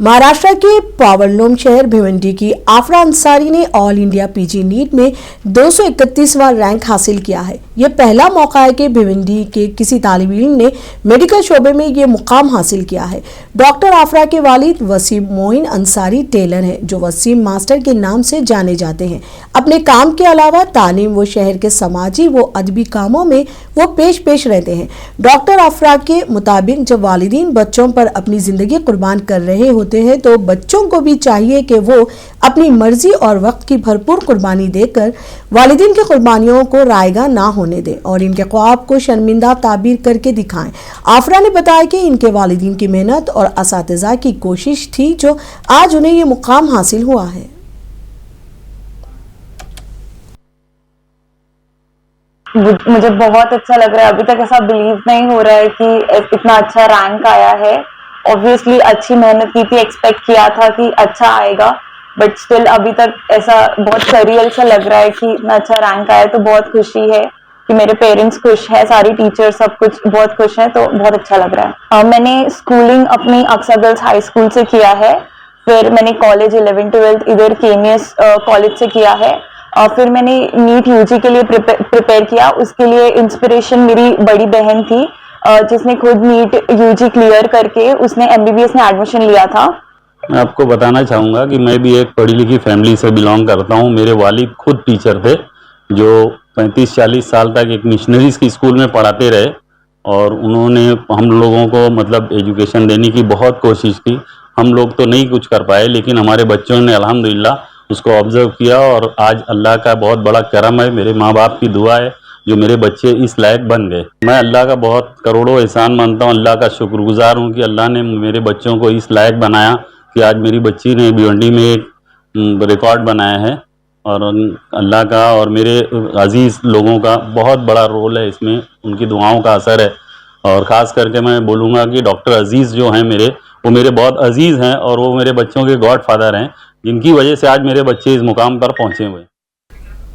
महाराष्ट्र के पावरलूम शहर भिवंडी की आफरा अंसारी ने ऑल इंडिया पीजी नीट में 231वां रैंक हासिल किया है। यह पहला मौका है कि भिवंडी के किसी तालिब इल्म ने मेडिकल शोबे में ये मुकाम हासिल किया है। डॉक्टर आफरा के वालिद वसीम मोइन अंसारी टेलर हैं, जो वसीम मास्टर के नाम से जाने जाते हैं। अपने काम के अलावा तालीम व शहर के समाजी व अदबी कामों में वो पेश रहते हैं। डॉक्टर आफरा के मुताबिक जब वालिदीन बच्चों पर अपनी जिंदगी कुर्बान कर रहे होते हैं तो बच्चों को भी चाहिए कि वो अपनी मर्जी और वक्त की भरपूर कुर्बानी देकर वालिदीन की कुर्बानियों को रायगा ना होने दें और इनके ख्वाब को शर्मिंदा ताबीर करके दिखाएं। आफरा ने बताया कि इनके वालिदीन की मेहनत और असातिज़ा की कोशिश थी जो आज उन्हें ये मुकाम हासिल हुआ है। मुझे बहुत अच्छा लग रहा है। अभी तक ऐसा बिलीव नहीं हो रहा है कि इतना अच्छा रैंक आया है। ऑब्वियसली अच्छी मेहनत की थी, एक्सपेक्ट किया था कि अच्छा आएगा, बट स्टिल अभी तक ऐसा बहुत सरियल सा लग रहा है कि इतना अच्छा रैंक आया। तो बहुत खुशी है कि मेरे पेरेंट्स खुश हैं, सारी टीचर्स सब कुछ बहुत खुश हैं, तो बहुत अच्छा लग रहा है। मैंने स्कूलिंग अपनी अक्सा गर्ल्स हाई स्कूल से किया है, फिर मैंने कॉलेज 11th-12th इधर केनियस कॉलेज से किया है। फिर मैंने नीट यूजी के लिए प्रिपेयर किया। उसके लिए इंस्पिरेशन मेरी बड़ी बहन थी, जिसने खुद नीट यूजी क्लियर करके उसने एमबीबीएस में एडमिशन लिया था। मैं आपको बताना चाहूँगा कि मैं भी एक पढ़ी लिखी फैमिली से बिलोंग करता हूँ। मेरे वालिद खुद टीचर थे जो 35-40 साल तक एक मिशनरीज़ की स्कूल में पढ़ाते रहे और उन्होंने हम लोगों को मतलब एजुकेशन देने की बहुत कोशिश की। हम लोग तो नहीं कुछ कर पाए, लेकिन हमारे बच्चों ने अल्हम्दुलिल्लाह उसको ऑब्ज़र्व किया और आज अल्लाह का बहुत बड़ा करम है, मेरे माँ बाप की दुआ है जो मेरे बच्चे इस लायक बन गए। मैं अल्लाह का बहुत करोड़ों एहसान मानता हूँ, अल्लाह का शुक्रगुजार हूँ कि अल्लाह ने मेरे बच्चों को इस लायक बनाया कि आज मेरी बच्ची ने भिवंडी में एक रिकॉर्ड बनाया है। और अल्लाह का और मेरे अजीज़ लोगों का बहुत बड़ा रोल है इसमें, उनकी दुआओं का असर है। और ख़ास करके मैं बोलूँगा कि डॉक्टर अजीज़ जो हैं मेरे, वो मेरे बहुत अजीज़ हैं और वो मेरे बच्चों के गॉड फादर हैं, जिनकी वजह से आज मेरे बच्चे इस मुकाम पर पहुँचे हुए हैं।